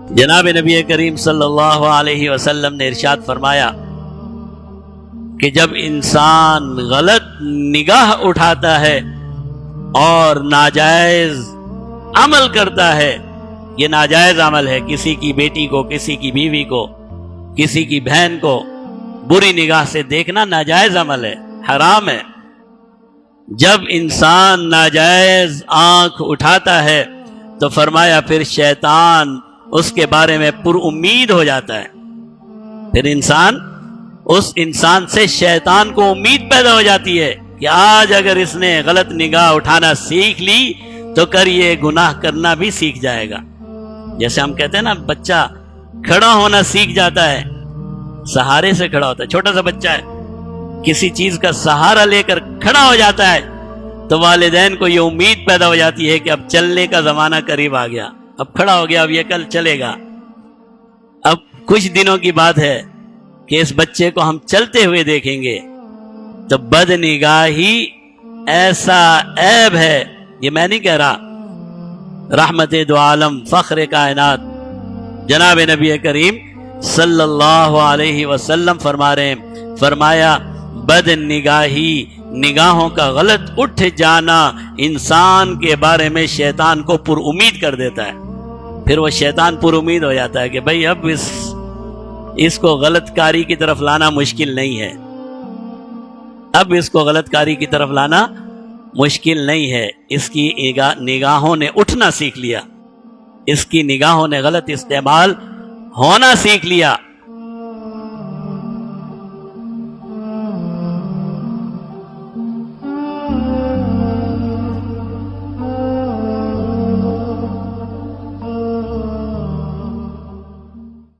جناب نبی کریم صلی اللہ علیہ وسلم نے ارشاد فرمایا کہ جب انسان غلط نگاہ اٹھاتا ہے اور ناجائز عمل کرتا ہے، یہ ناجائز عمل ہے، کسی کی بیٹی کو، کسی کی بیوی کو، کسی کی بہن کو بری نگاہ سے دیکھنا ناجائز عمل ہے، حرام ہے۔ جب انسان ناجائز آنکھ اٹھاتا ہے تو فرمایا پھر شیطان اس کے بارے میں پر امید ہو جاتا ہے، پھر اس انسان سے شیطان کو امید پیدا ہو جاتی ہے کہ آج اگر اس نے غلط نگاہ اٹھانا سیکھ لی تو کر یہ گناہ کرنا بھی سیکھ جائے گا۔ جیسے ہم کہتے ہیں نا، بچہ کھڑا ہونا سیکھ جاتا ہے، سہارے سے کھڑا ہوتا ہے، چھوٹا سا بچہ ہے، کسی چیز کا سہارا لے کر کھڑا ہو جاتا ہے تو والدین کو یہ امید پیدا ہو جاتی ہے کہ اب چلنے کا زمانہ قریب آ گیا، اب کھڑا ہو گیا، اب یہ کل چلے گا۔ اب کچھ دنوں کی بات ہے کہ اس بچے کو ہم چلتے ہوئے دیکھیں گے تو بد نگاہی ایسا عیب ہے، یہ میں نہیں کہہ رہا، رحمت دو عالم فخر کائنات جناب نبی کریم صلی اللہ علیہ وسلم فرما رہے ہیں، فرمایا بد نگاہی، نگاہوں کا غلط اٹھ جانا انسان کے بارے میں شیطان کو پر امید کر دیتا ہے، پھر وہ شیطان پر امید ہو جاتا ہے کہ بھئی اب اس کو غلط کاری کی طرف لانا مشکل نہیں ہے، اب اس کو غلط کاری کی طرف لانا مشکل نہیں ہے، اس کی نگاہوں نے اٹھنا سیکھ لیا، اس کی نگاہوں نے غلط استعمال ہونا سیکھ لیا،